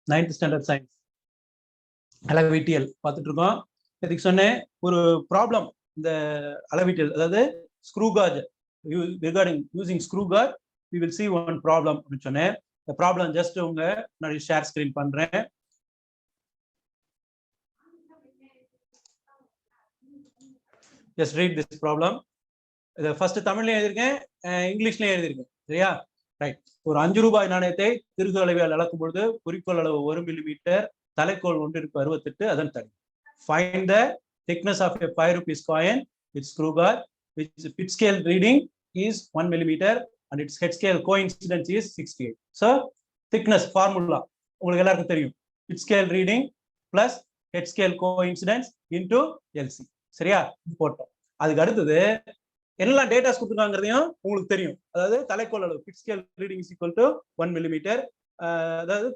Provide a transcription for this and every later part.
9th standard science அளவீட்டியல் பார்த்துட்டு இருக்கோம். இதுக்கு சொன்னேன் ஒரு ப்ராப்ளம், இந்த அளவீட்டியல், அதாவது screw gauge regarding using screw gauge we will see one problem அப்படின்னு சொன்னேன். இந்த ப்ராப்ளம் ஜஸ்ட் உங்க நான் ஷேர் ஸ்கிரீன் பண்றேன். just read this problem. இதை ஃபர்ஸ்ட் தமிழ்லயும் எழுதியிருக்கேன், இங்கிலீஷ்லயும் எழுதியிருக்கேன். சரியா? ரைட். ஒரு 5 ரூபாய் நாணயத்தை திருகு அளவில் அளக்கும் பொழுது குறிக்கோள் அளவு 1 மில்லிமீட்டர், தலைக்கோள் 1:68, அதன் தடி. Find the thickness of a 5 rupees coin with screw gauge, which pit scale reading is 1 millimeter and its head scale coincidence is 68. So thickness formula உங்களுக்கு எல்லாருக்கும் தெரியும். Pit scale reading plus head scale coincidence into LC. சரியா? போட்டோம். அதுக்கு அடுத்தது என்னெல்லாம் datas கொடுத்துருக்காங்கிறதையும் உங்களுக்கு தெரியும். அதாவது தலைக்கோள் அளவு pit scale reading is equal to 1 millimeter, அதாவது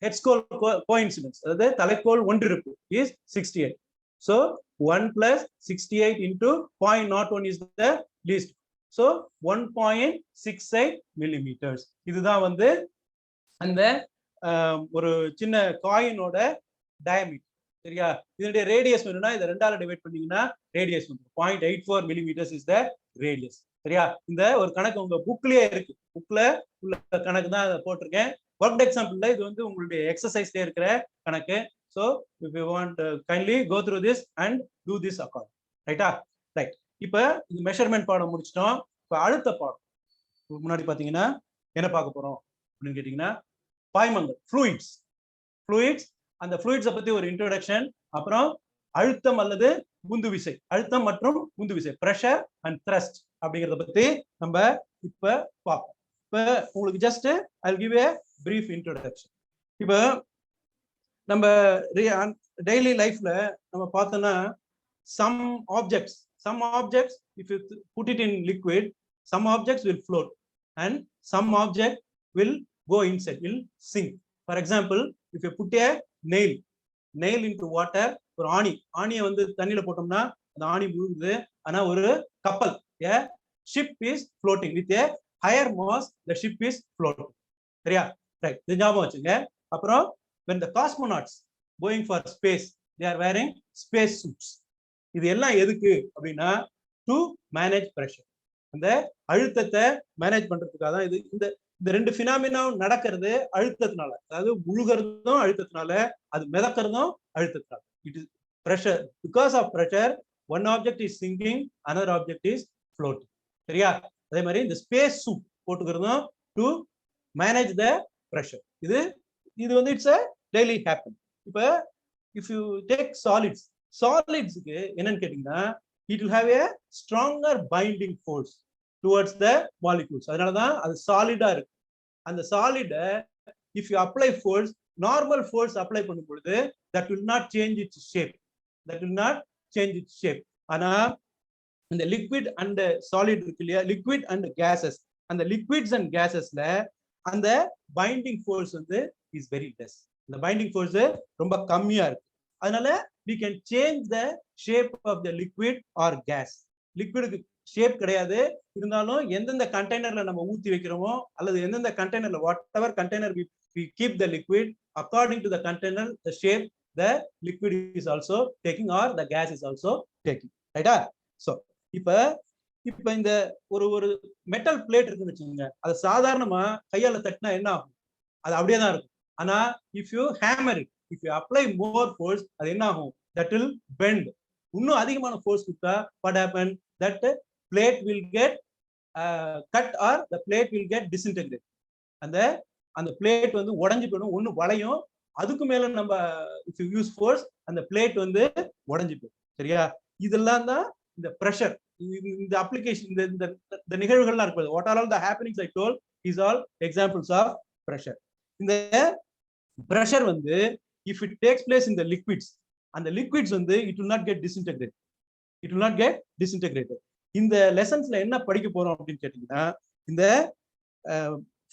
ஹெட் ஸ்கோல் கோஇன்சிடென்ஸ், அதாவது தலைக்கோள் ஒன்றிருப்பு is 68. so 1 plus 68 into 0.01 is the least, so 1.68 millimeters. இதுதான் வந்து அந்த ஒரு சின்ன காயினோட டயமீட்டர். சரியா? இதனுடைய ரேடியஸ் வேணும்னா இதை 2ஆல டிவைட் பண்ணீங்கன்னா ரேடியஸ் வந்து 0.84 millimeters is the radius. சரியா? இந்த ஒரு கணக்கு உங்க புக்லயே இருக்கு, புக்ல உள்ள கணக்கு தான் போட்டிருக்கேன். ஒர்க் எக்ஸாம்பிள்ல இது வந்து உங்களுடைய எக்ஸசைஸ்ல இருக்கிற கணக்கு. so if you want kindly go through this and do this according. ரைட்டா? ரைட். இப்போ இந்த மெஷர்மென்ட் பாடம் முடிச்சிட்டோம். இப்போ அடுத்த பாடம் முன்னாடி பாத்தீங்கன்னா என்ன பார்க்க போறோம் அப்படின்னு கேட்டீங்கன்னா பாய்மங்கள், ஃப்ளூயிட்ஸ். அந்த ஃப்ளூயிட்ஸை பத்தி ஒரு இன்ட்ரோடக்ஷன், அப்புறம் அழுத்தம் அல்லது உந்து விசை, அழுத்தம் மற்றும் உந்து விசை, பிரஷர் அண்ட் த்ரஸ்ட் அப்படிங்கிறத பத்தி நம்ம இப்ப பார்ப்போம். இப்ப உங்களுக்கு just I will give a brief introduction. இப்போ நம்ம டெய்லி லைஃப்ல நம்ம பார்த்தோம்னா some objects if you put it in liquid, some objects will float and some object will go inside, will sink. For example, if you put a nail into water, ஒரு ஆணியை வந்து தண்ணியில போட்டோம்னா அந்த ஆணி முழுகுது. ஆனா ஒரு கப்பல், a ship is floating with a higher mass, the ship is floating. சரியா? ரைட். இது ஞாபகம் வச்சுங்க. அப்புறம் when the cosmonauts going for space, they are wearing space suits. இது எல்லாம் எதுக்கு அப்படின்னா டு மேனேஜ் பிரஷர், அந்த அழுத்தத்தை மேனேஜ் பண்றதுக்காக தான். இது இந்த ரெண்டு பினாமினா நடக்கிறது அழுத்தத்தினால, அதாவது முழுகிறதும் அழுத்தத்தினால, அது மிதக்கிறதும் அழுத்தத்தினால. It is pressure. Because of pressure one object is sinking, another object is floating. சரியா? அதே மாதிரி இந்த ஸ்பேஸ் சூட் போட்டுக்கிறதும் டு மேனேஜ் த பிரஷர். இது வந்து இட்ஸ் a daily happen. இப்போ if you take சாலிட்ஸ்க்கு என்னன்னு கேட்டீங்கன்னா it will have a stronger binding force towards the molecules. அதனாலதான் அது சாலிடா இருக்கு. அந்த சாலிட if you apply force, normal force apply பண்ணும் பொழுது that will not change its shape. ஆனா இந்த லிக்விட் அண்ட் சாலிட் இருக்கு இல்லையா, லிக்விட் அண்ட் கேசஸ், அந்த லிக்விட்ஸ் அண்ட் கேசஸ்ல அந்த பைண்டிங் ஃபோர்ஸ் வந்து இஸ் வெரி லெஸ். இந்த பைண்டிங் ஃபோர்ஸ் ரொம்ப கம்மியா இருக்கு. அதனால we can change the shape of the liquid or gas. லிக்விடுக்கு ஷேப் கிடையாது, இருந்தாலும் எந்தெந்த கண்டெய்னர்ல நம்ம ஊத்தி வைக்கிறோமோ அல்லது எந்தெந்த கண்டெய்னர்ல whatever container we keep the liquid, according to the container the shape the liquid is also taking or the gas is also taking. ரைட்டா? சோ இப்ப இந்த ஒரு மெட்டல் பிளேட் இருக்குன்னு வச்சுக்கோங்க, அது சாதாரணமா கையால தட்டினா என்ன ஆகும்? அது அப்படியே தான் இருக்கும். ஆனா if you hammer it, if you apply more force, அது என்ன ஆகும்? that will bend. இன்னும் அதிகமான ஃபோர்ஸ் கொடுத்தா what happen? that plate will get cut or the plate will get disintegrated. அந்த பிளேட் வந்து உடைஞ்சு போயிடும், ஒண்ணு வளையும். அதுக்கு மேல நம்ம if you use force, அந்த பிளேட் வந்து உடைஞ்சு போயிடும். சரியா? இதெல்லாம் தான் இந்த பிரஷர், இந்த அப்ளிகேஷன், இந்த நிகழ்வுகள்லாம் இருக்கு. what are all the happenings I told is all examples of pressure. இந்த pressure வந்து if it takes place in the liquids, and the liquids வந்து it will not get disintegrated. இந்த லெசன்ஸ்ல என்ன படிக்க போறோம் அப்படின்னு கேட்டீங்கன்னா இந்த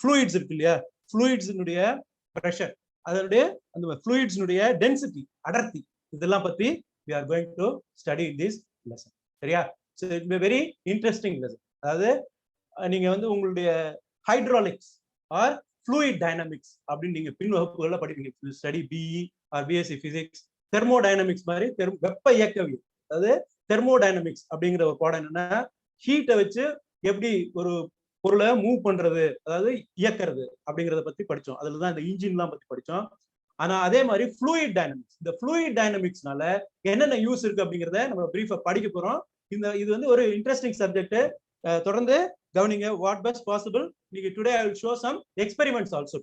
ஃப்ளூயிட்ஸ் இருக்கு இல்லையா, ஃப்ளூயிட்ஸ்னுடைய பிரஷர், அதனுடைய அந்த ஃப்ளூயிட்ஸ்னுடைய டென்சிட்டி, அடர்த்தி, இதெல்லாம் பத்தி we are going to study in this lesson. சரியா? so it will be very interesting lesson. அதாவது நீங்க வந்து உங்களுடைய ஹைட்ராலிக்ஸ் ஆர் fluid dynamics அப்படின்னு நீங்க பின் வகுப்புகள்ல படிப்பீங்க. Study BE or BSc physics. Thermodynamics மாதிரி வெப்ப இயக்கவியல், அதாவது தெர்மோடைனமிக்ஸ் அப்படிங்கிற ஒரு பாடம் என்னன்னா ஹீட்டை வச்சு எப்படி ஒரு பொருளை மூவ் பண்றது, அதாவது இயக்கிறது அப்படிங்கிறத பத்தி படிச்சோம். அதுலதான் இந்த இன்ஜின்லாம் பத்தி படிச்சோம். ஆனா அதே மாதிரி ஃப்ளூயிட் டைனமிக்ஸ், இந்த ஃப்ளூயிட் டைனமிக்ஸ்னால என்னென்ன யூஸ் இருக்கு அப்படிங்கிறத நம்ம பிரீஃபா படிக்க போறோம். இது வந்து ஒரு இன்ட்ரெஸ்டிங் சப்ஜெக்ட். தொடர்ந்து கவனிங்க. What best possible. நீங்க today I will show some experiments also.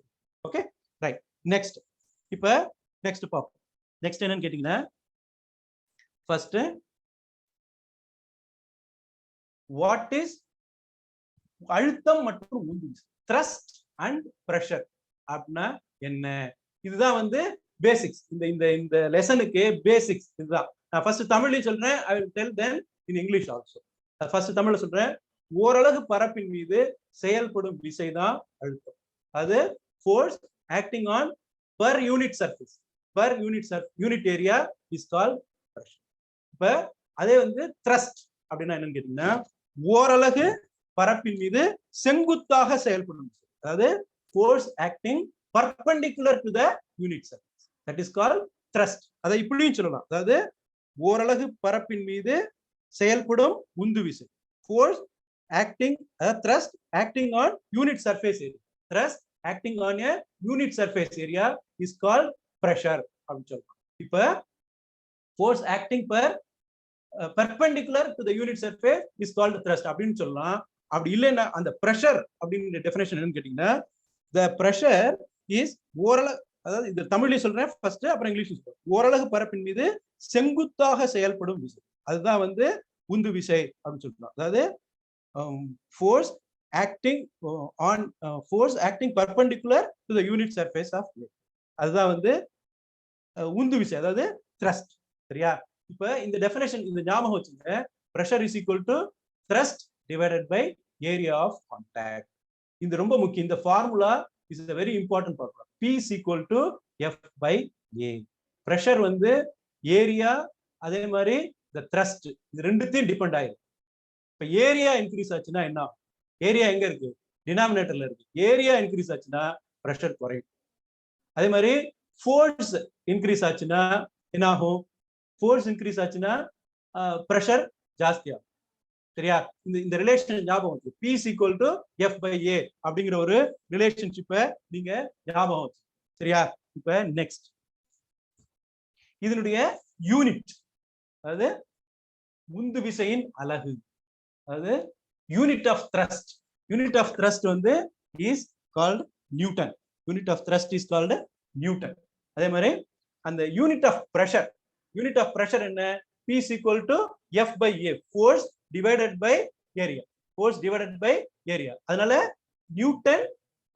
Okay right. Next இப்ப நெக்ஸ்ட் பாப்போம். நெக்ஸ்ட் என்னன்னு கேட்டீங்கன்னா, ஃபர்ஸ்ட் வாட் இஸ் அழுத்தம் மற்றும் உந்து, த்ரஸ்ட் அண்ட் பிரஷர் அப்படின்னா என்ன? இதுதான் வந்து பேசிக்ஸ். இந்த லெசனுக்கு பேசிக்ஸ் இதுதான். நான் ஃபர்ஸ்ட் தமிழ்லயும் சொல்றேன், I will tell then in English also. First தமிழ்ல சொல்றேன். ஓரலகு பரப்பின் மீது செயல்படும் விசைதான் அழுத்தம். அது force acting on per unit surface, per unit area is called pressure. இப்ப அதே வந்து thrust அப்படின்னா என்னன்னு கேட்டீங்கன்னா, ஓரலகு பரப்பின் மீது செங்குத்தாக செயல்படும், அதாவது force acting perpendicular to the unit surface, that is called thrust. அதை இப்படியும் சொல்லலாம். அதாவது ஓரலகு பரப்பின் மீது செயல்படும் உந்து விசை, force acting, thrust acting on unit surface area. Thrust acting on a unit surface area is called pressure அப்படின்னு சொல்றோம். இப்ப force acting perpendicular to the unit surface is called thrust அப்படின்னு சொல்லலாம். அப்படி இல்லைன்னா அந்த pressure அப்படிங்கிற டெஃபினேஷன் என்னன்னு கேட்டீங்கன்னா, the pressure is ஓரலகு, அதாவது இது தமிழ்லயும் சொல்றேன் ஃபர்ஸ்ட், அப்புறம் இங்கிலீஷ்ல சொல்றேன். ஓரலகு பரப்பின் மீது செங்குத்தாக செயல்படும் விசை, அதுதான் வந்து உந்து விசை அப்படின்னு சொல்லலாம். அதாவது force acting on force acting perpendicular to the unit surface of plate, அதுதான் வந்து உந்து விசை, அதாவது thrust. சரியா? இப்ப இந்த டெஃபினேஷன் இந்த ஞாபகம் வச்சுங்க. pressure is equal to thrust divided by area of contact. இது ரொம்ப முக்கியம். இந்த formula is a very important formula. P is equal to F by A. pressure வந்து ஏரியா அதே மாதிரி the thrust இது ரெண்டுத்தையும் டிபெண்ட் ஆயிருக்கு. இப்ப ஏரியா இன்க்ரீஸ் ஆச்சுன்னா என்ன? ஏரியா எங்க இருக்கு? டினாமினேட்டர்ல இருக்கு. ஏரியா இன்க்ரீஸ் ஆச்சுன்னா பிரஷர் குறையும். அதே மாதிரி ஃபோர்ஸ் இன்க்ரீஸ் ஆச்சுன்னா என்ன ஆகும்? ஃபோர்ஸ் இன்க்ரீஸ் ஆச்சுன்னா பிரஷர் ஜாஸ்தி ஆகும். சரியா? இந்த ரிலேஷன் ஞாபகம் வச்சு P is equal to F by A அப்படிங்கிற ஒரு ரிலேஷன்ஷிப்பை நீங்க ஞாபகம் வச்சு. சரியா? இப்ப நெக்ஸ்ட் இதனுடைய யூனிட், அதாவது உந்து விசையின் அலகு, அதாவது unit of thrust. Unit of thrust வந்து is called newton. Unit of thrust is called newton. அதே மாதிரி அந்த unit of pressure, unit of pressure என்ன? P is equal to F by A, force divided by area, force divided by area. அதனால newton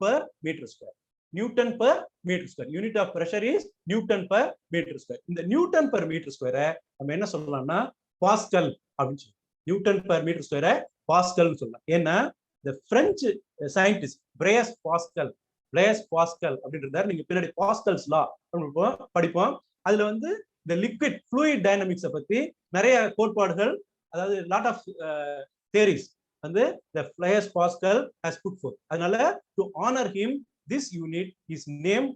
per meter square, newton per meter square. Unit of pressure is newton per meter square. இந்த newton per meter square நம்ம என்ன சொல்லலாம்னா pascal அப்படின்னு சொல்லலாம். Newton per meter square pascal சொல்லலாம். ஏன்னா இந்த பிரெஞ்சு சயின்டிஸ்ட் பிளேஸ் பாஸ்கல் அப்படின்றாரு. நீங்க பின்னாடி பாஸ்கல்ஸ் லா படிப்போம். அதுல வந்து இந்த லிக்விட் ஃப்ளூயிட் டைனமிக்ஸை பத்தி நிறைய கோட்பாடுகள், அதாவது லாட் ஆஃப் தியரிஸ் வந்து the Blaise Pascal has put forth. அதனால to honor him this unit is named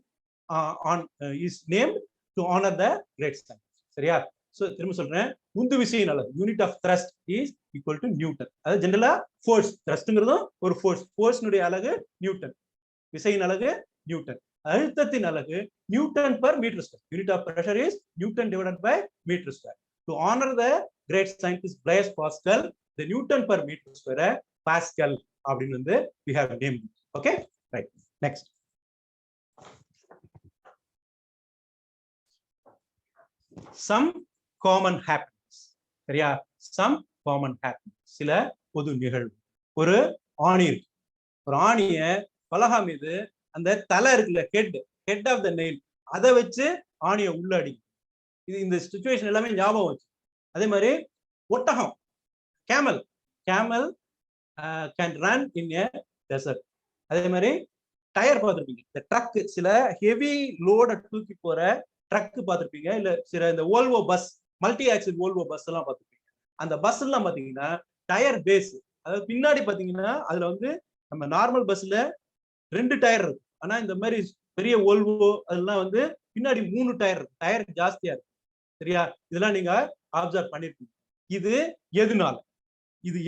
to honor the great scientist. சரியா? சோ திரும்ப சொல்றேன். உந்து விசையின் அலகு unit of thrust is equal to newton. அதாவது ஜெனரலா ஃபோர்ஸ், த்ரஸ்ட்ங்கிறதும் ஒரு ஃபோர்ஸ், ஃபோர்ஸ்னுடைய அலகு நியூட்டன், விசையின் அலகு நியூட்டன், அழுத்தத்தின் அலகு newton per meter square. Unit of pressure is newton divided by metre square. To honour the great scientist Blaise Pascal, the newton per meter square pascal அப்படின்னு வந்து we have named. Okay, right. Next. Some common happenings. சரியா? some common happenings, சில பொது நிகழ்வு. ஒரு ஆணி இருக்கு. ஒரு ஆணிய பலகா மீது அந்த தலை இருக்குல்ல, ஹெட் ஆஃப் த நெயில், அதை வச்சு ஆணிய உள்ள அடிக்கும். இது இந்த சிச்சுவேஷன் எல்லாமே ஞாபகம் வச்சு. அதே மாதிரி ஒட்டகம், camel can run in a desert. அதே மாதிரி டயர் பார்த்துருப்பீங்க. இந்த ட்ரக், சில ஹெவி லோட தூக்கி போற ட்ரக் பார்த்துருப்பீங்க. இல்ல சில இந்த ஓல்வோ பஸ், மல்டி ஆக்சில் ஓல்வோ பஸ் எல்லாம் பார்த்துருப்பீங்க. அந்த பஸ் எல்லாம் பாத்தீங்கன்னா டயர் பேஸ், அதாவது பின்னாடி பாத்தீங்கன்னா அதுல வந்து நம்ம நார்மல் பஸ்ல 2 டயர் இருக்கு. ஆனா இந்த மாதிரி பெரிய ஓல்வோ அதெல்லாம் வந்து பின்னாடி 3 டயர் ஜாஸ்தியா இருக்கு. சரியா? இதெல்லாம் நீங்க அப்சர்வ் பண்ணிருக்கீங்க. இது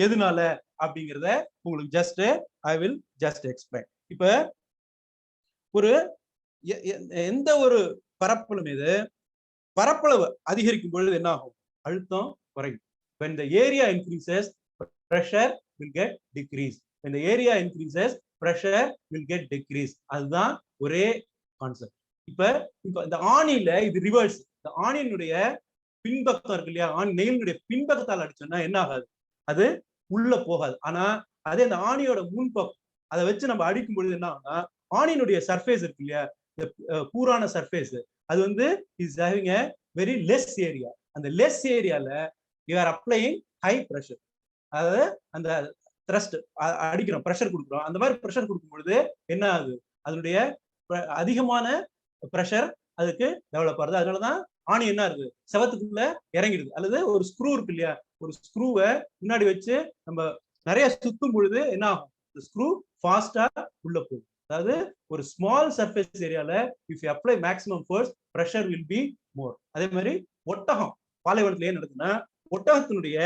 எதுனால அப்படிங்கறத உங்களுக்கு just I will just explain. இப்ப ஒரு எந்த ஒரு பரப்பளவு மீது பரப்பளவு அதிகரிக்கும் பொழுது என்ன ஆகும்? அழுத்தம் குறையும். when the area increases pressure will get decrease. when the area increases pressure will get decrease. அதுதான் ஒரே கான்செப்ட். இப்ப இந்த ஆணியில இது ரிவர்ஸ். இந்த ஆணியினுடைய பின்பக்கம் இருக்கு இல்லையா, நெயிலுடைய பின்பக்கத்தால் அடிச்சோம்னா என்ன ஆகாது? அது உள்ள போகாது. ஆனா அதே அந்த ஆணியோட முன்பக்கம் அதை வச்சு நம்ம அடிக்கும் பொழுது என்ன ஆகும்னா, ஆணியினுடைய சர்ஃபேஸ் இருக்கு இல்லையா, கூரான சர்ஃபேஸ், அது வந்து is having a very less area. அந்த லெஸ் ஏரியால you are applying high pressure. அதாவது அந்த த்ரஸ்ட் அடிக்கிறோம், ப்ரெஷர் கொடுக்குறோம். அந்த மாதிரி ப்ரெஷர் கொடுக்கும் பொழுது என்ன ஆகுது? அதனுடைய அதிகமான ப்ரெஷர் அதுக்கு டெவலப் ஆகுது. அதனாலதான் ஆணி என்ன இருக்கு, செவத்துக்குள்ள இறங்கிடுது. அல்லது ஒரு ஸ்க்ரூ இருக்கு இல்லையா, ஒரு ஸ்க்ரூவை முன்னாடி வச்சு நம்ம நிறைய சுத்தும் பொழுது என்ன ஆகும்? ஸ்க்ரூ ஃபாஸ்டா உள்ள போகும். அதாவது ஒரு ஸ்மால் சர்ஃபேஸ் ஏரியால if you apply maximum force pressure will be more. அதே மாதிரி ஒட்டகம் பாலைவனத்துல ஏன் நடக்குதுன்னா, ஒட்டகத்தினுடைய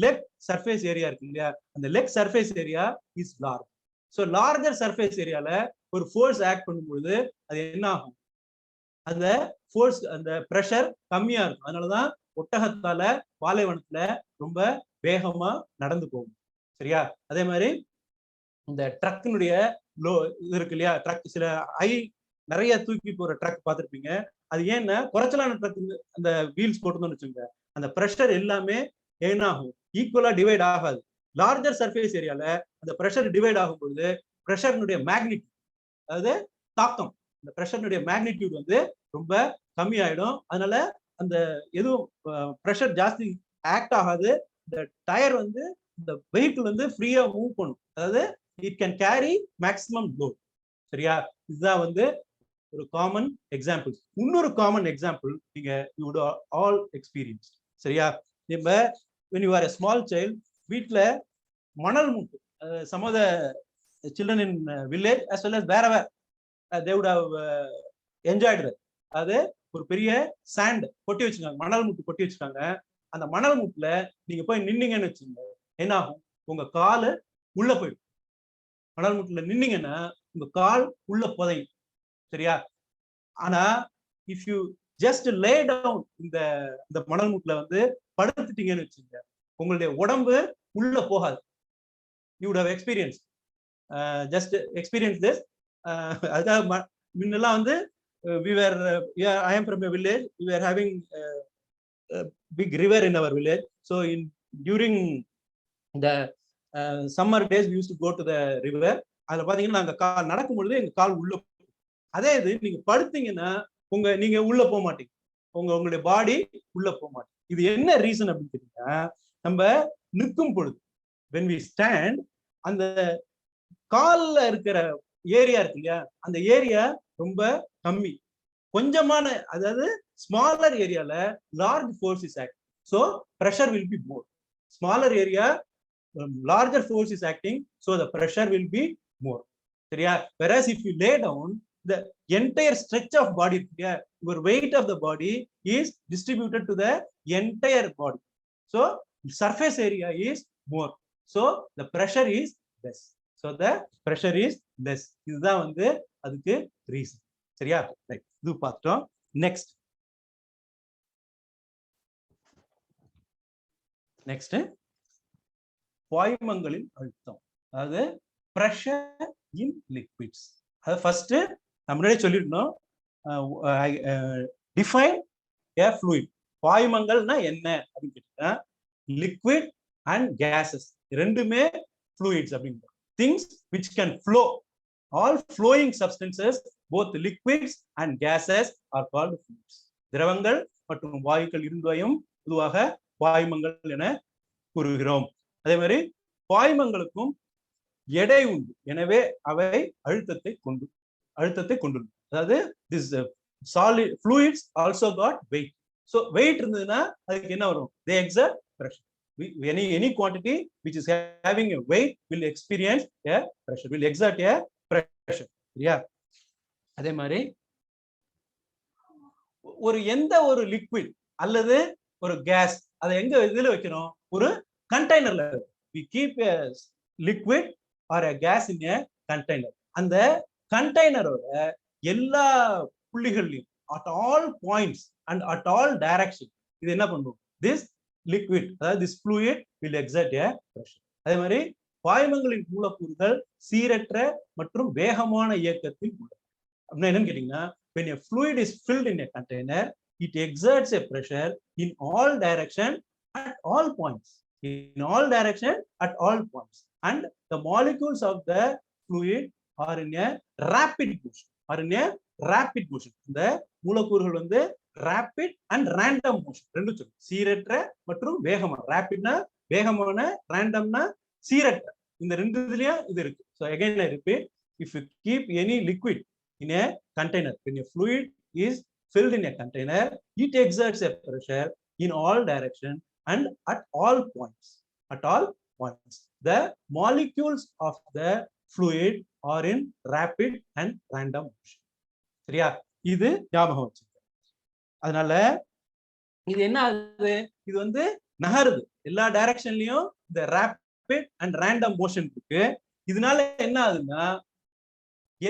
லெக் சர்ஃபேஸ் ஏரியா இருக்கு இல்லையா, அந்த leg surface area is large. So larger surface ஏரியால ஒரு ஃபோர்ஸ் ஆக்ட் பண்ணும்பொழுது அது என்ன ஆகும்? அந்த ஃபோர்ஸ், அந்த ப்ரெஷர் கம்மியா இருக்கும். அதனாலதான் ஒட்டகத்தால பாலைவனத்துல ரொம்ப வேகமா நடந்து போகும். சரியா? அதே மாதிரி இந்த ட்ரக்கினுடைய லோ இது இருக்கு இல்லையா, ட்ரக் சில நிறைய தூக்கி போற ட்ரக் பார்த்துருப்பீங்க. அது ஏன்னா குறைச்சலான ட்ரக் அந்த வீல்ஸ் போட்டுன்னு வச்சுங்க, அந்த ப்ரெஷர் எல்லாமே என்ன ஆகும்? ஈக்குவலா டிவைட் ஆகாது. லார்ஜர் சர்ஃபேஸ் ஏரியால அந்த ப்ரெஷர் டிவைட் ஆகும் பொழுது ப்ரெஷர்னுடைய மேக்னிடியூட், அதாவது தாக்கம், இந்த ப்ரெஷர்னுடைய மேக்னிடியூட் வந்து ரொம்ப கம்மி ஆயிடும். அதனால அந்த எதுவும் ப்ரெஷர் ஜாஸ்தி ஆக்ட் ஆகாது. இந்த டயர் வந்து இந்த வெஹிக்கிள் வந்து ஃப்ரீயா மூவ் பண்ணும். அதாவது it can carry maximum load. சரியா? இதுதான் வந்து ஒரு காமன் எக்ஸாம்பிள். இன்னொரு காமன் எக்ஸாம்பிள் நீங்க யூ வுட் ஆல் எக்ஸ்பீரியன்ஸ். சரியா? நம்ம when you are a small child, வீட்ல மணல் மூட்டு, some of the children in village as well as wherever they would have enjoyed that. அது ஒரு பெரிய சாண்ட் கொட்டி வச்சிருக்காங்க, மணல் மூட்டு கொட்டி வச்சிருக்காங்க. அந்த மணல் மூட்டுல நீங்க போய் நின்னீங்கன்னு வச்சுங்க, என்ன ஆகும்? உங்க காலு உள்ள போயிடும். மணல் மூட்டுல நின்னீங்கன்னா உங்க கால் உள்ள புதையும். சரியா? ஆனா if you just lay down இந்த மணல் மூட்டுல வந்து படுத்துட்டீங்கன்னு வச்சுங்க, உங்களுடைய உடம்பு உள்ள போகாது. You would have experience, just experience this. அதுக்காக முன்னெல்லாம் வந்து I am from a village. We were having a big river in our village. So during the summer days we used to go to the river. அதுல பாத்தீங்கன்னா நாங்க நடக்கும் பொழுது எங்க கால் உள்ள. அதே இது நீங்க படுத்தீங்கன்னா நீங்க உள்ள போக மாட்டீங்க, உங்களுடைய பாடி உள்ள போக மாட்டீங்க. இது என்ன ரீசன் அப்படின்னு கேட்டீங்கன்னா, நம்ம நிற்கும் பொழுது when we stand, அந்த கால்ல இருக்கிற ஏரியா இருக்கு இல்லையா, அந்த ஏரியா ரொம்ப கம்மி, கொஞ்சமான, அதாவது ஸ்மாலர் ஏரியால large force is acting. So pressure will be more. Smaller area, larger force is acting, so the pressure will be more. சரியா? Whereas if you lay down, the entire stretch of body, your weight of the body is distributed to the entire body. So surface area is more. So the pressure is less. So the pressure is less. இதுதான் வந்து அதுக்கு reason. சரியா? Right, இது பார்த்தோம். Next பாய்மங்களின் அழுத்தம், அதாவது pressure இன் liquids. அது first நம்ம முன்னாடியே சொல்லிருக்கணும். டிஃபைன் ஏ ஃப்ளூயிட். பாய்மங்கள்னா என்ன அப்படின்னு கேட்டீங்கன்னா, லிக்விட் அண்ட் கேசஸ் ரெண்டுமே ஃப்ளூயிட்ஸ் அப்படின்னு. Things which can flow, all flowing substances, both liquids and gases are called fluids. திரவங்கள் மற்றும் வாயுக்கள் இருந்தவையும் பொதுவாக பாய்மங்கள் என கூறுகிறோம். அதே மாதிரி பாய்மங்களுக்கும் எடை உண்டு, எனவே அவை அழுத்தத்தை கொண்டுள்ளன. அதாவது this solid fluids also got weight. So weight இருந்ததுன்னா அதுக்கு என்ன வரும்? They exert pressure. Any quantity which is having a weight will experience a pressure, will exert a pressure. Yeah. அதே மாதிரி ஒரு எந்த ஒரு லிக்விட் அல்லது ஒரு கேஸ் அதை எங்க இதுல வைக்கிறோம்? ஒரு கண்டெய்னர்ல. we keep a liquid or a gas in a container. அந்த கண்டெய்னரோட எல்லா புள்ளிகள்லையும் at all points and at all direction இது என்ன பண்ணும்? this liquid அதாவது this fluid will exert a pressure. அதே மாதிரி பாய்மங்களின் மூலக்கூறுகள் சீரற்ற மற்றும் வேகமான இயக்கத்தில் உள்ளது. அப்படின்னா என்னன்னு கேட்டீங்கன்னா, when a fluid is filled in a container, it exerts a pressure in all direction at all points. In all direction at all points. And the molecules of the fluid are in a rapid motion. Are in a rapid motion. இந்த மூலக்கூறுகள் வந்து rapid and random motion. ரெண்டு சொல்லுங்க. சீரற்ற மற்றும் வேகமான. rapidனா வேகமான, randomனா சீரற்ற. இந்த ரெண்டு இதுலயும் இது இருக்கு. So again I repeat, if you keep any liquid in a container, when a fluid is filled in a container, it exerts a pressure in all directions and at all points. At all points. The molecules of the fluid are in rapid and random motion. சரியா? இது ஞாபகம் வச்சுக்கோங்க. அதனால இது என்ன ஆகுது? இது வந்து நகருது. எல்லா டைரக்ஷன்லயும் இந்த ரேபிட் அண்ட் ரேண்டம் மோஷன் இருக்கு. இதனால என்ன ஆகுதுன்னா,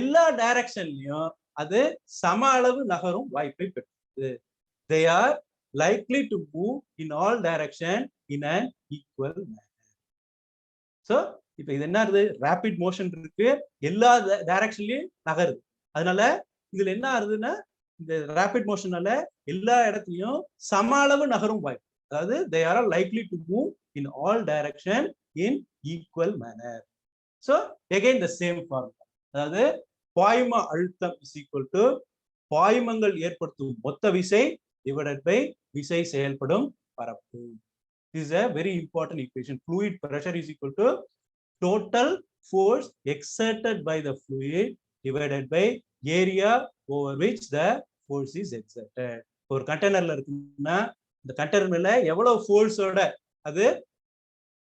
எல்லா டைரக்ஷன்லயும் அது சம அளவு நகரும் வாய்ப்பை பெற்றது. They are likely to move in all direction in an equal manner. So இப்போ இது என்ன ஆகுது? ரேபிட் மோஷன் இருக்கு, எல்லா டைரக்ஷன்லயும் நகருது. அதனால இதுல என்ன ஆகுதுன்னா, இந்த ரேபிட் மோஷனால எல்லா இடத்துலயும் சம அளவு நகரும் வாய்ப்பு. அதாவது they are likely to move in all direction in equal manner. So again the same formula. அதாவது பாய்ம அழுத்தம் is equal to பாய்மங்கள் ஏற்படுத்தும் மொத்த விசை divided by விசை செயல்படும் பரப்பு. This is a very important equation. Fluid pressure is equal to total force exerted by the fluid divided by area over which the force is exerted. ஒரு கண்டெய்னர்ல இருக்குன்னா இந்த container மேல எவ்வளவு ஃபோர்ஸோட அது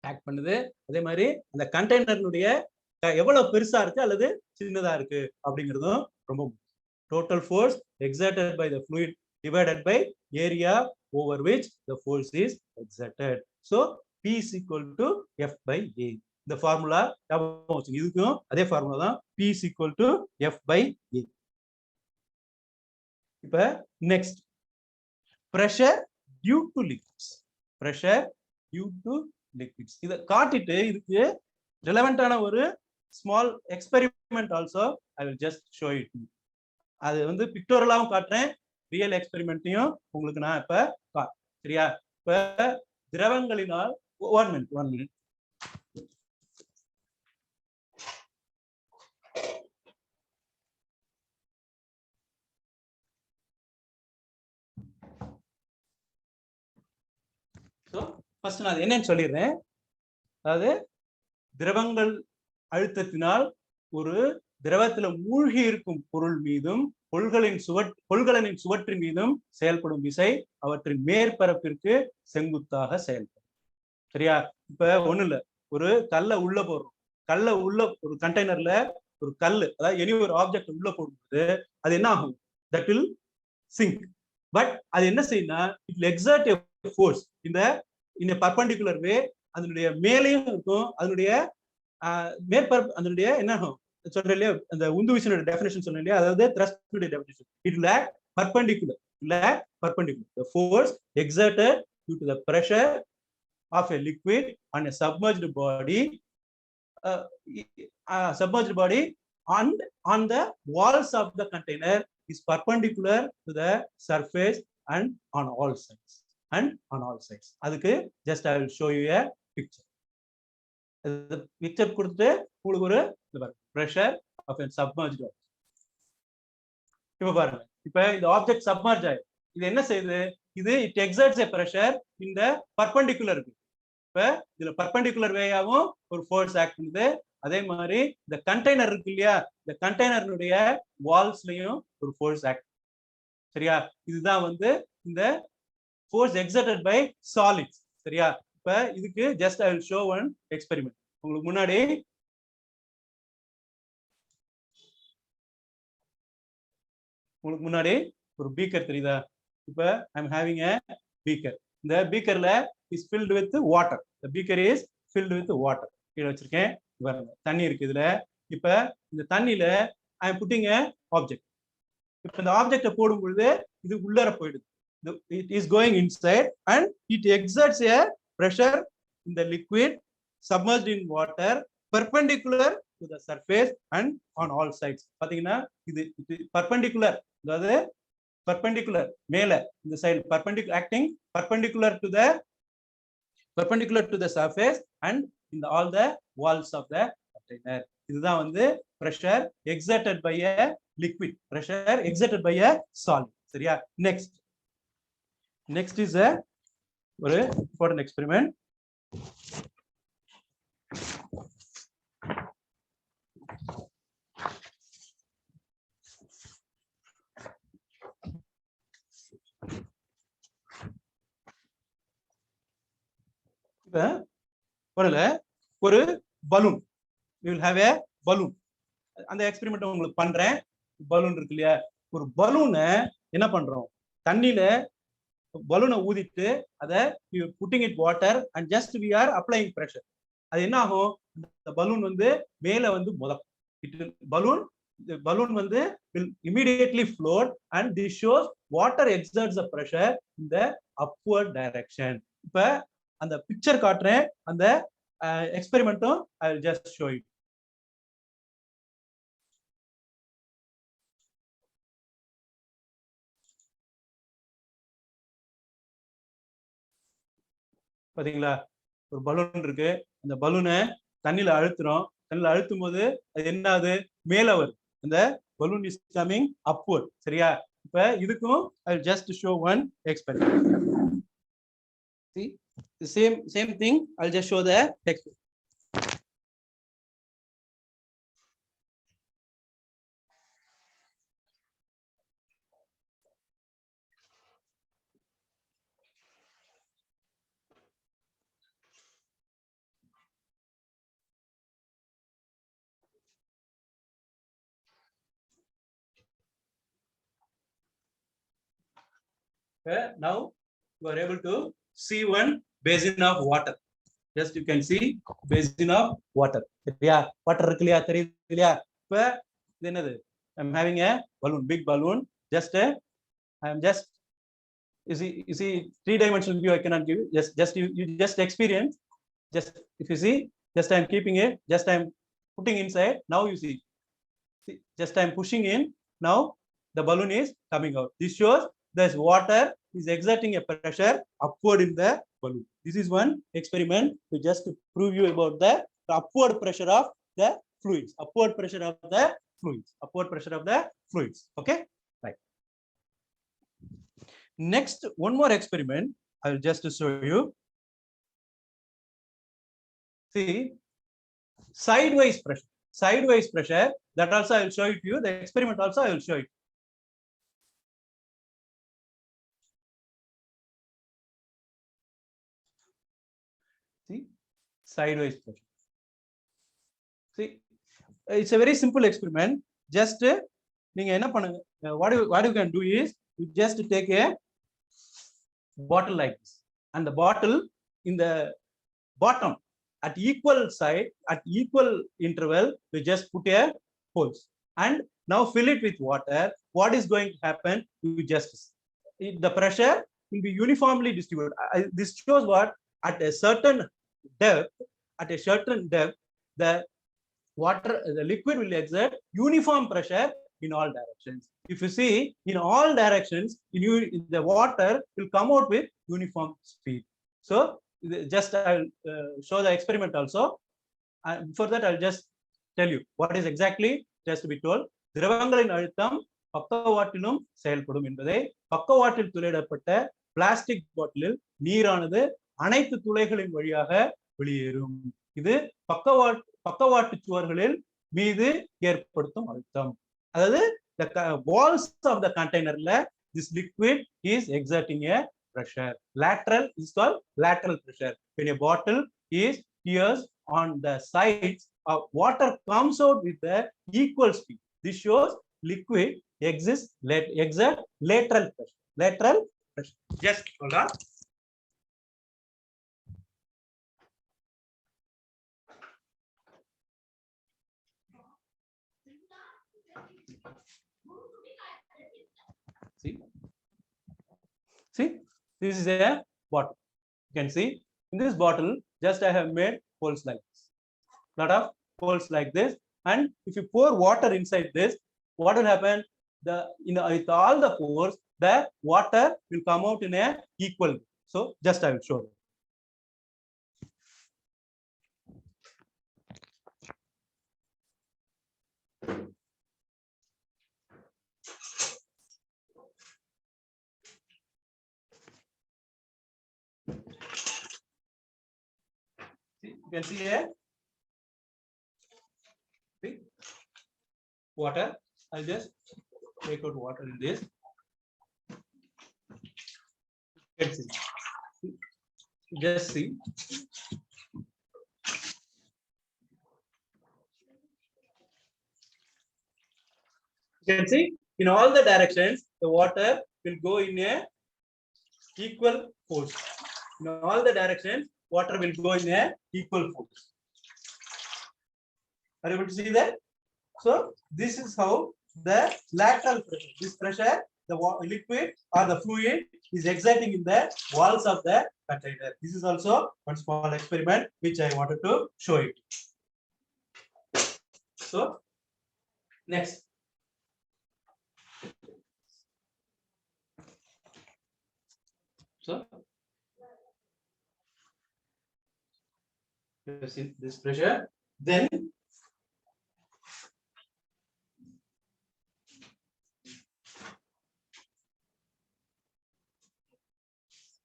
ஆக்ட் பண்ணுது, அதே மாதிரி அந்த கண்டெய்னருடைய எவ்வளவு பெருசா இருக்கு அல்லது சின்னதா இருக்கு அப்படிங்கிறதும் ரொம்ப முக்கியம். Total force exerted by the fluid divided by area over which the force is exerted. So P is equal to F by A. இந்த ஃபார்முலா இதுக்கும் அதே ஃபார்முலா தான். P is equal to F by A. இப்ப next, pressure due to liquids. Pressure due to liquids. இத காட்டிட்டு இதுக்கு ரெலவென்ட்டான ஒரு small experiment also I will just show it. அது வந்து பிக்டோரலாவும் காட்டுறேன், ரியல் எக்ஸ்பெரிமெண்ட்டையும் உங்களுக்கு நான் இப்ப காட்டுறேன். சரியா? இப்ப திரவங்களினால் ஒன் மினிட் ஃபர்ஸ்ட் நான் என்னன்னு சொல்லிடுறேன். அதாவது திரவங்கள் அழுத்தத்தினால் ஒரு திரவத்துல மூழ்கி இருக்கும் பொருள் மீதும் கொள்கலனின் சுவற்றின் மீதும் செயல்படும் விசை அவற்றின் மேற்பரப்பிற்கு செங்குத்தாக செயல்படும். சரியா? இப்ப ஒண்ணு இல்ல, ஒரு கல்லை உள்ள போடுறோம். கல்லை உள்ள ஒரு கண்டெய்னர்ல ஒரு கல்லு, அதாவது எனி ஒரு ஆப்ஜெக்ட் உள்ள போடும்போது அது என்ன ஆகும்? That will sink. பட் அது என்ன செய்யணும்னா, it will exert a force இந்த பர்பெண்டிகுலர் வே. அதனுடைய மேலையும் இருக்கும், அதனுடைய மேற்பரப்பு, அதனுடைய என்ன ஆகும் சொல்றேன் இல்லையா, அந்த உந்து விசையோட டெஃபினிஷன் சொன்னேன் இல்லையா, அதாவது thrust definition. It will act perpendicular. The force exerted due to the pressure of a liquid on a submerged body and on the walls of the container is perpendicular to the surface and on all sides. அதுக்கு just I will show you a picture. Picture கொடுத்து உங்களுக்கு ஒரு pressure of a submerged object. இப்ப பாருங்க, இப்ப இந்த object submerge ஆயிடுது. இது என்ன செய்யுது? இது it exerts a pressure in the perpendicular. இப்ப இதுல பர்பெண்டிகுலர் வேயாவும் ஒரு ஃபோர்ஸ் ஆக்ட் பண்ணுது. அதே மாதிரி இந்த கண்டெய்னர் இருக்கு இல்லையா, இந்த கண்டெய்னருடைய வால்ஸ்லயும் ஒரு ஃபோர்ஸ் ஆக்ட். சரியா? இதுதான் வந்து இந்த ஃபோர்ஸ் எக்ஸர்டட் பை சாலிட்ஸ். சரியா? இப்ப இதுக்கு just I will show one experiment. உங்களுக்கு முன்னாடி உங்களுக்கு முன்னாடி ஒரு பீக்கர் தெரியுதா? இப்ப I am having a beaker. இந்த பீக்கர்ல is filled with water. the beaker is filled with water. கீழ வச்சிருக்கேன். பாருங்க தண்ணி இருக்கு இதுல. இப்ப இந்த தண்ணியில I am pudding a object. இப்ப இந்த ஆப்ஜெக்ட போடும் பொழுது இது உள்ளர போயிடுது. it is going inside and it exerts a pressure in the liquid submerged in water perpendicular to the surface and on all sides. பாத்தீங்கன்னா இது perpendicular, அதாவது perpendicular மேல இந்த side perpendicular acting perpendicular to the surface and in all the walls of the container. இதுதான் வந்து pressure exerted by a liquid, pressure exerted by a solid. சரியா? next is a ஒரு important experiment. ஒரு balloon, we will have a balloon. அந்த experiment உங்களுக்கு பண்றேன். Balloon இருக்கு இல்லையா, ஒரு பலூனை என்ன பண்றோம், தண்ணியில பலூனை ஊதிட்டு அதை putting it water and just we are applying pressure. அது என்ன ஆகும், இந்த பலூன் வந்து மேல வந்து முதக்கும். பலூன் வந்து will immediately float and this shows water exerts the pressure in the upward direction. இப்ப அந்த பிக்சர் காட்டுறேன், அந்த எக்ஸ்பெரிமெண்ட்டும் I will just show you. பாத்தீங்களா, ஒரு பலூன் இருக்கு. அந்த பலூனை தண்ணியில அழுத்துறோம். தண்ணியில அழுத்தும் போது அது என்ன ஆகுது, மேல வருது. இந்த பலூன் இஸ் கமிங் அப்வர்ட். சரியா? இப்ப இதுக்கும் I will just show one experiment. See the same thing. I'll just show the text. Now you are able to see one basin of water. Just you can see basin of water. சரியா? Water இருக்கு இல்லையா, தெரியுது இல்லையா? இப்ப இது என்னது, I'm having a balloon, big balloon. Just I am just you see 3-dimensional view I cannot give you. Just you just experience. Just if you see, just I am keeping it, just I am putting inside. Now you see just I am pushing in. Now the balloon is coming out. This shows there's water is exerting a pressure upward in the balloon. This is one experiment to just prove you about the upward pressure of the fluids. Upward pressure of the fluids. Upward pressure of the fluids. Okay, right. Next, one more experiment I will just show you. See, sideways pressure. Sideways pressure, that also I will show it to you. The experiment also I will show it. See, sideways pressure. See, it's a very simple experiment. Just நீங்க என்ன பண்ணுங்க, what you can do is you just take a bottle like this, and the bottle in the bottom at equal side, at equal interval, you just put a holes and now fill it with water. What is going to happen, you just the pressure will be uniformly distributed. This shows what, at a certain depth, the liquid will exert uniform pressure in all directions. If you see, in all directions, the water will come out with uniform speed. So just I will show the experiment also. Before that, I'll just tell you what is exactly just to be told. திரவங்களின் அழுத்தம் பக்கவாட்டிலும் செயல்படும் என்பதை, பக்கவாட்டில் துளையிடப்பட்ட plastic பாட்டிலில் நீரானது அனைத்து துளைகளின் வழியாக வெளியேறும். இது பக்கவாட்டு சுவர்களில் மீது ஏற்படுத்தும் அழுத்தம். அதாவது the walls of the containerல this liquid is exerting a pressure. Lateral is called lateral pressure. When a bottle is here on the sides, water comes out with the equal speed. This shows liquid exert lateral pressure. Lateral pressure. Just hold on. See, this is a bottle. You can see in this bottle, just I have made holes like this. Lot of holes like this, and if you pour water inside this, what will happen? With all the pores, the water will come out in a equal. So just I will show you. You can see here. See? Water. I'll just take out water in this. Let's see. Just see. You can see in all the directions, the water will go in a equal force. In all the directions, water will go in a equal force. Are you able to see that? So this is how the lateral pressure, this pressure, the liquid or the fluid is exerting in the walls of the container. This is also one small experiment which I wanted to show you. So next. So you have seen this pressure. Then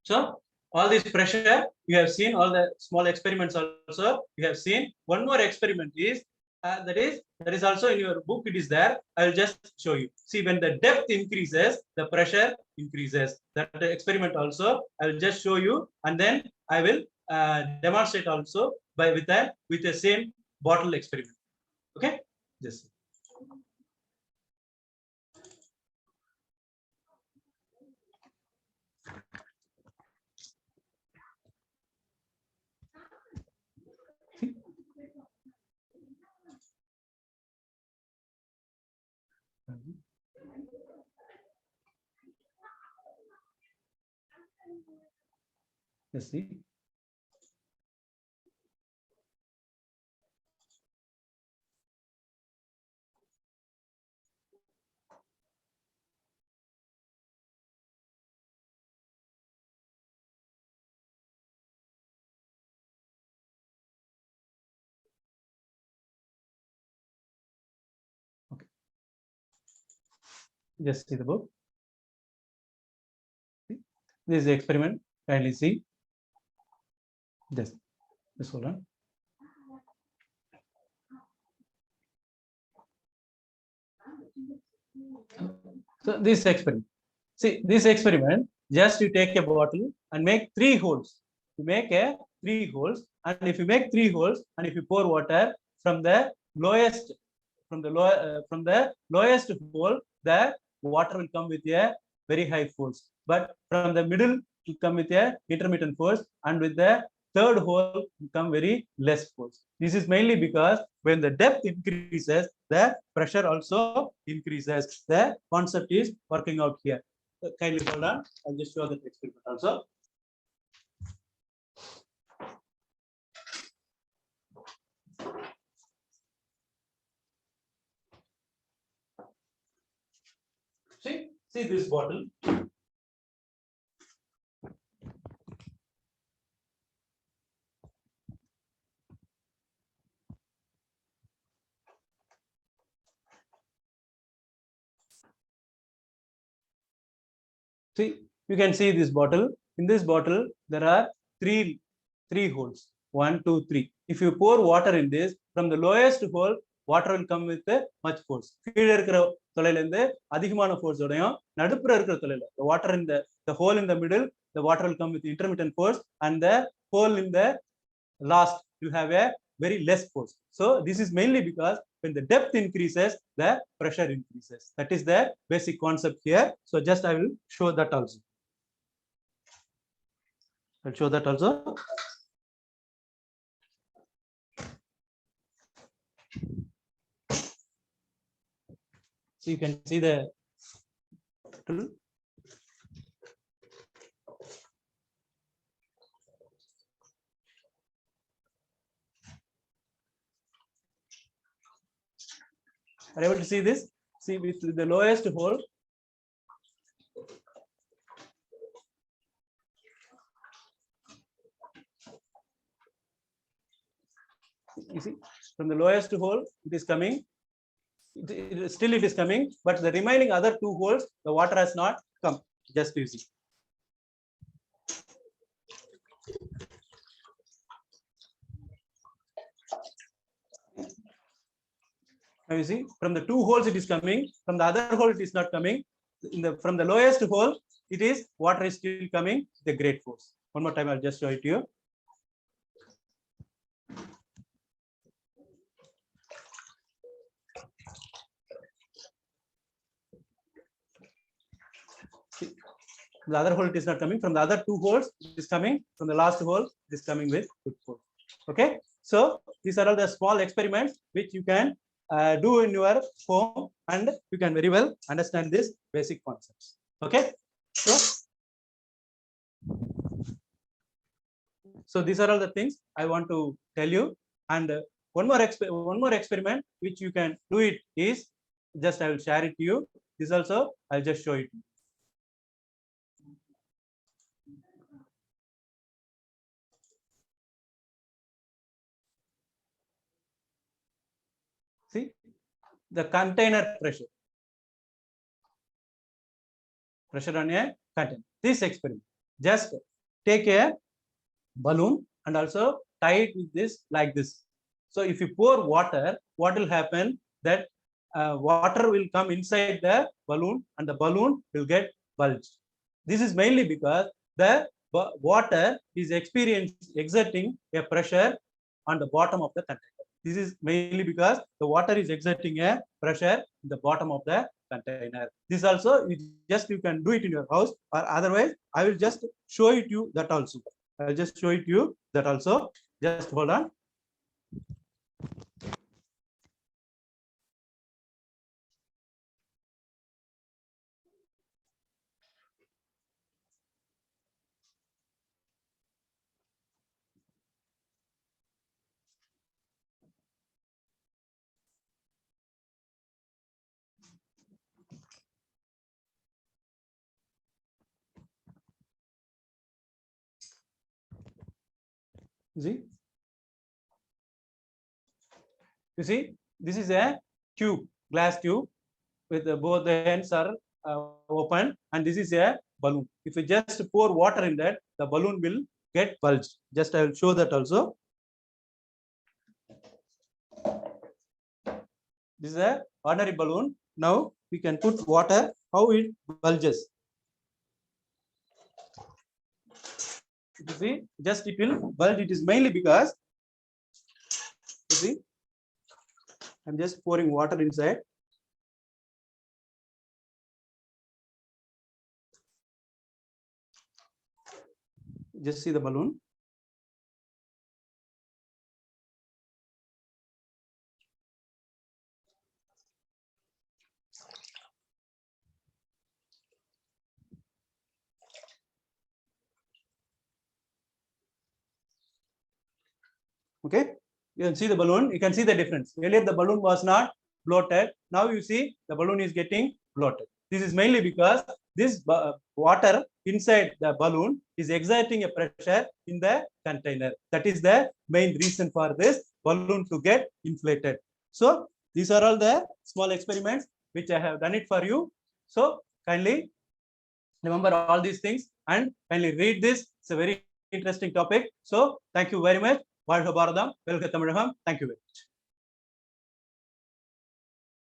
so all this pressure you have seen, all the small experiments also you have seen. One more experiment is that is also in your book. It is there. I will just show you. See, when the depth increases, the pressure increases. That experiment also I will just show you, and then I will demonstrate also with the same bottle experiment. Okay, just. Let's see. Okay. Just see the book. See? This is the experiment. Kindly see. Just hold on. So this experiment. See, this experiment, just you take a bottle and make 3 holes. You make 3 holes, and if you make 3 holes, and if you pour water from the lowest, from the lowest hole, the water will come with a very high force. But from the middle, it will come with a intermittent force, and with the third hole will come very less force. This is mainly because when the depth increases, the pressure also increases. The concept is working out here. Kindly hold on. I'll just show that experiment also. See this bottle. See, you can see this bottle. In this bottle, there are three holes. 1, 2, 3. If you pour water in this, from the lowest hole, water will come with much force. கீழ இருக்கிற தொலைல இருந்து அதிகமான force ஓடையும் நடுப்புற இருக்கிற தொலைல, the water in the hole in the middle, the water will come with intermittent force, and the hole in the last you have a very less force. So this is mainly because when the depth increases, the pressure increases. That is the basic concept here. So just I will show that also. I'll show that also. So you can see the are able to see this? See, with the lowest hole, you see, from the lowest hole it is coming, still it is coming, but the remaining other two holes the water has not come. Just you see. Now you see, from the two holes it is coming, from the other hole it is not coming. From the lowest hole it is water is still coming, the great force. One more time I'll just show it to you. See, the other hole it is not coming, from the other two holes it is coming, from the last hole it is coming with good force. Okay, so these are all the small experiments which you can do in your home, and you can very well understand this basic concepts. Okay, so these are all the things I want to tell you. And one more experiment which you can do it is, just I will share it to you. This also I'll just show it to you. See, the container pressure on a container. This experiment, just take a balloon and also tie it with this like this. So if you pour water, what will happen? That water will come inside the balloon and the balloon will get bulged. This is mainly because the water is exerting a pressure on the bottom of the container. This is mainly because the water is exerting a pressure in the bottom of the container. This also you can do it in your house, or otherwise I will just show it you that also. I'll just show it you that also. Just hold on. You see, this is a tube, glass tube, with both the ends are open, and this is a balloon. If you just pour water in that, the balloon will get bulged. Just I will show that also. This is a ordinary balloon. Now we can put water. How it bulges? You see, just it will bulge. It is mainly because, you see, I'm just pouring water inside. Just see the balloon. Okay, you can see the balloon. You can see the difference. Earlier the balloon was not bloated. Now you see the balloon is getting bloated. This is mainly because this water inside the balloon is exerting a pressure in the container. That is the main reason for this balloon to get inflated. So these are all the small experiments which I have done it for you. So kindly remember all these things and kindly read this. It's a very interesting topic. So thank you very much. வாழ்க பாரதம், வெல்க தமிழகம். Thank you very much.